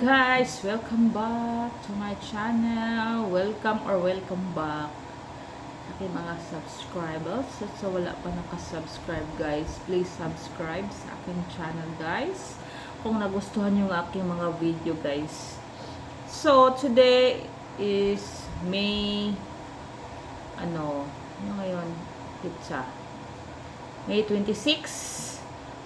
guys, welcome back to my channel. Welcome back aking mga subscribers. So wala pa nakasubscribe guys, please subscribe sa aking channel guys kung nagustuhan yung aking mga video guys. So today is May ano ngayon? Pizza May 26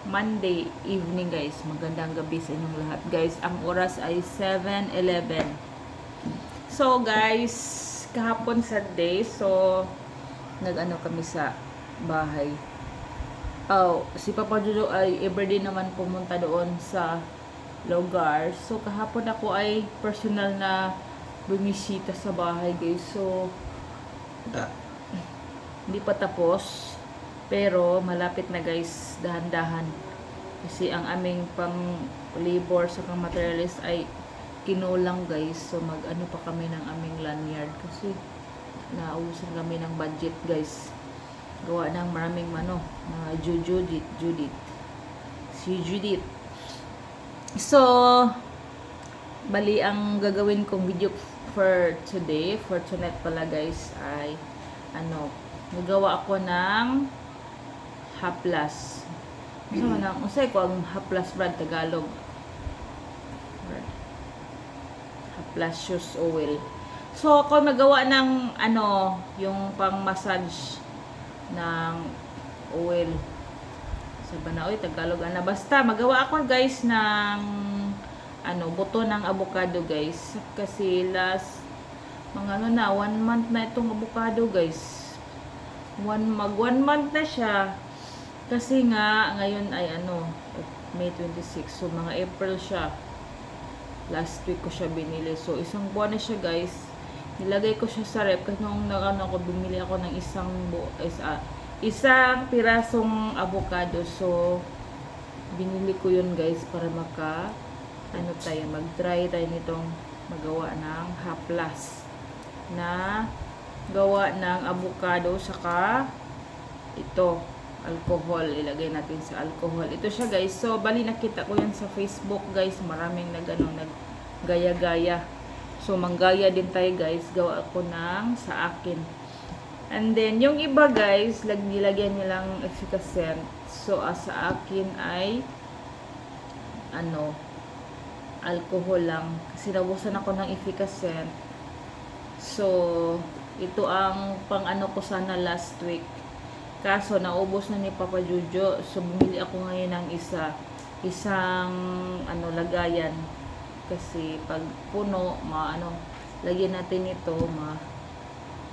Monday evening guys. Magandang gabi sa inyong lahat guys. Ang oras ay 7:11. So guys, kahapon Sunday, so nag-ano kami sa bahay. Si Papa Jojo ay everyday naman pumunta doon sa lugar. So kahapon ako ay personal na bumisita sa bahay guys. So hindi pa tapos. Pero malapit na guys, dahan-dahan. Kasi ang aming pang labor sa pang materialist ay kinulang guys. So mag-ano pa kami ng aming lanyard. Kasi naubusan kami ng budget guys. Gawa ng maraming Judith. Si Judith. So, bali ang gagawin kong video for today, for tonight pala guys, ay nagawa ako ng haplas. Usay ko ang haplas brad Tagalog. Haplas shoes oil. So ako nagawa ng yung pang-massage ng oil. Sabi na Tagalog basta magawa ako guys ng buto ng avocado guys. Kasi last mga 1 month na itong avocado guys. 1 month na siya. Kasi nga, ngayon ay May 26. So, mga April siya. Last week ko siya binili. So, isang buwan na siya, guys. Nilagay ko siya sa rep. Kasi nung bumili ako ng isang pirasong avocado. So, binili ko yun, guys, para mag-try tayo nitong magawa ng haplas. Na gawa ng avocado, saka ito. Alcohol, ilagay natin sa alcohol. Ito siya guys. So, bali nakita ko yan sa Facebook guys. Maraming naggaya-gaya. So, manggaya din tayo guys. Gawa ako ng sa akin. And then, yung iba guys, nilagyan nilang efficacent. So, sa akin ay alcohol lang. Kasi nabusan ako ng efficacent. So, ito ang ko sana last week. Kaso, naubos na ni Papa Jojo. So, bumili ako ngayon ng isang lagayan. Kasi, pag puno, lagyan natin ito,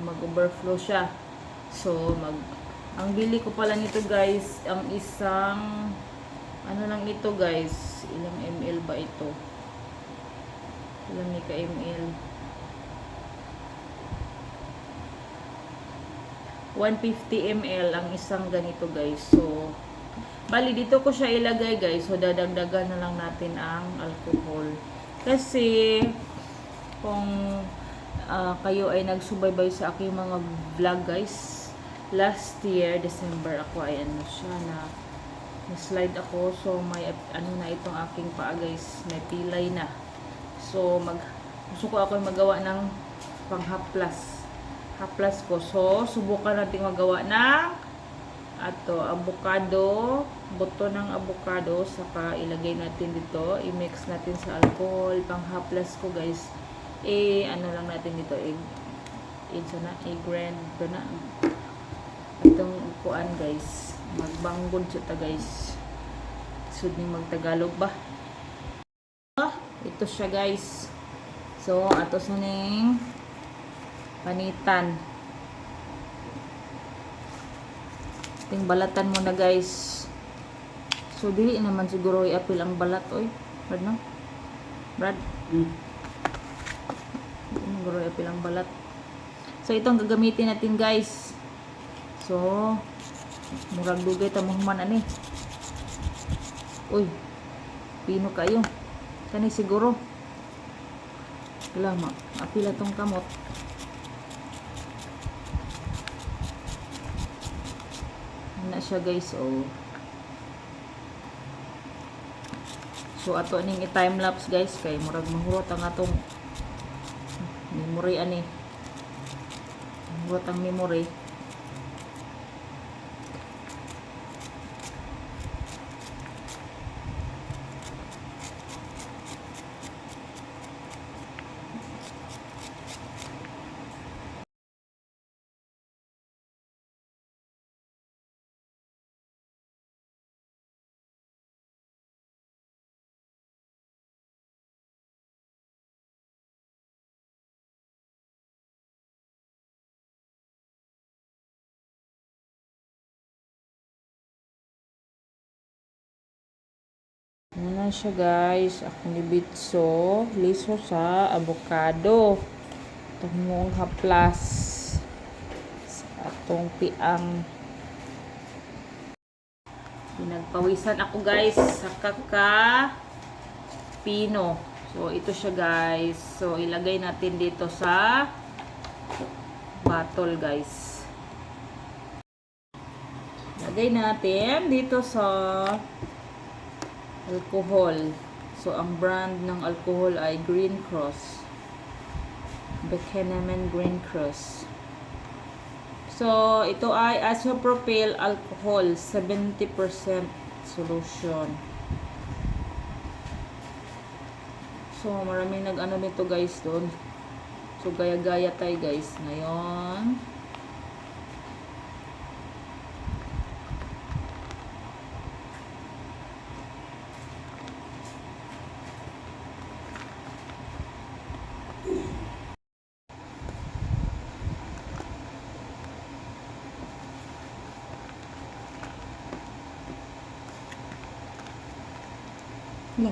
mag-overflow siya. So, ang bili ko pala nito guys, ang isang, lang ito guys, ilang ml ba ito? Ilang ni ka ml? 150 ml ang isang ganito guys. So, bali dito ko siya ilagay guys. So, dadagdagan na lang natin ang alcohol. Kasi, kung kayo ay nagsubaybay sa aking mga vlog guys, last year, December ako ay na-slide ako. So, may na itong aking paa guys. May pilay na. So, gusto ko ako magawa ng panghaplas. Haplas ko. So, subukan natin magawa ng avocado, buto ng avocado, saka ilagay natin dito, i-mix natin sa alcohol, pang haplas ko guys. Lang natin dito, i-grind ito na. Itong kuan guys, magbanggod siya guys. Sudning magtagalog ba? Ito siya guys. So, ato sa ning panitan. Ting balatan mo na guys. So dili naman siguro i-apil ang balat oy. Brad no? Brad. Siguro i-apil ang balat. So itong gagamitin natin guys. So murag dugay ta mo human ani. Uy. Pino kayo. Kani siguro. Lama. Apil atong kamot. Na siya guys. So ato ning i-time lapse guys kay murag mahurot ang atong memory ani. Mahurot ang memory. Ano siya guys, akong ibitso, liso sa avocado. Itong mong haplas sa atong piang. Pinagpawisan ako guys sa pino. So ito siya guys. So ilagay natin dito sa bottle guys. Ilagay natin dito sa alcohol. So, ang brand ng alcohol ay Green Cross. Buchanan Green Cross. So, ito ay isopropyl alcohol, 70% solution. So, maraming nag-ano nito guys doon. So, gaya-gaya tayo guys. Ngayon,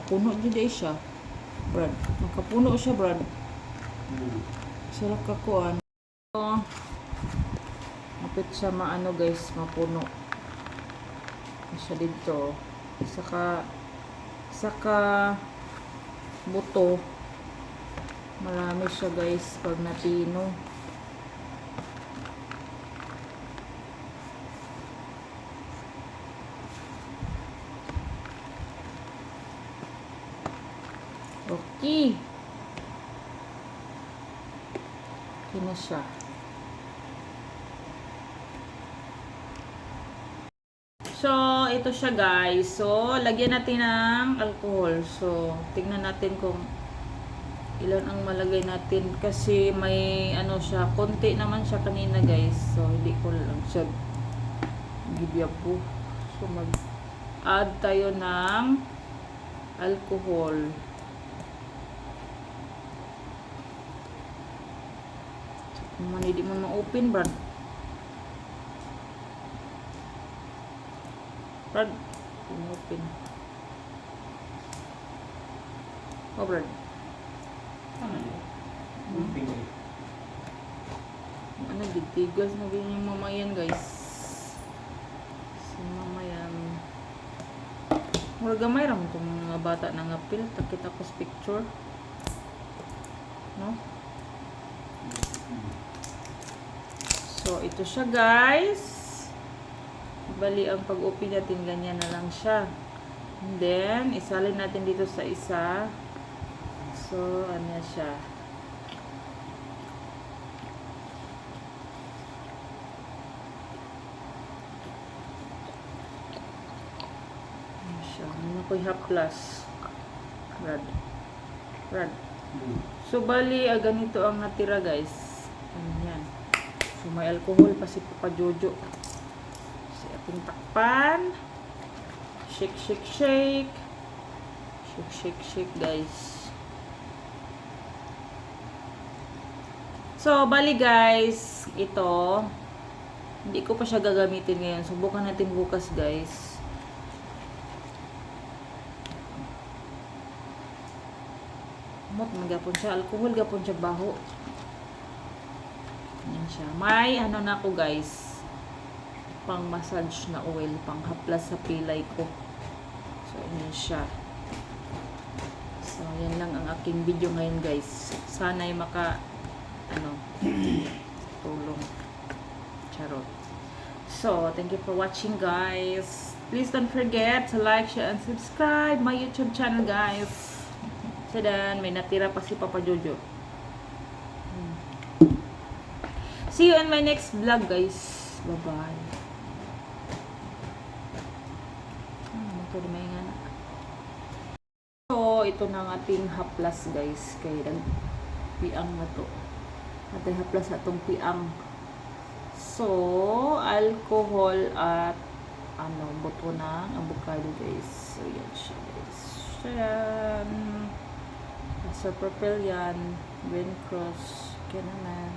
puno dyan day siya. Brad. Makapuno siya, Brad. Sarap kakuan. So, mapit siya maano guys, mapuno. Siya dito. Saka buto. Marami siya guys pag napino. Okay. Okay na siya. So, ito siya guys. So, lagyan natin ng alcohol. So, tingnan natin kung ilan ang malagay natin. Kasi may ano siya, konti naman siya kanina guys. So, hindi ko lang siya gibya po. So, mag-add tayo ng alcohol. Kung hindi mo ma-open, Brad. Brad, open. Oh, Brad. Ano yun? Ano, bitigas na ganyan yung mamayan, guys. Si mamayan. Mura gamay ram itong mga bata na ngapil. Takita ko sa picture. No? So, ito siya guys. Bali, ang pag-open natin, ganyan na lang siya. And then, isalin natin dito sa isa. So, ano siya. Ano siya. Ano ko haplas. Rad. So, bali, ganito ang natira guys. Ayan. So, may alcohol pa si Papa Jojo. So, ating takpan. Shake, shake, shake. Shake, shake, shake, guys. So, bali guys, ito, hindi ko pa siya gagamitin ngayon. Subukan natin bukas, guys. Magapon siya. Alcohol, gapon siya baho. Yan siya. May ano na ako guys. Pang massage na oil. Pang haplas sa pilay ko. So, yan siya. So, yan lang ang aking video ngayon guys. Sana'y tulong. Charot. So, thank you for watching guys. Please don't forget to like, share, and subscribe my YouTube channel, guys. So then, may natira pa si Papa Jojo. See you in my next vlog, guys. Bye-bye. Ito na may nga. So, ito na ang ating haplas, guys. Kaya piang na to. Ating haplas atong piang. So, alcohol at buto ng avocado, guys. So, yan siya, guys. Yan. Sa purple yan. Green cross. Kaya naman.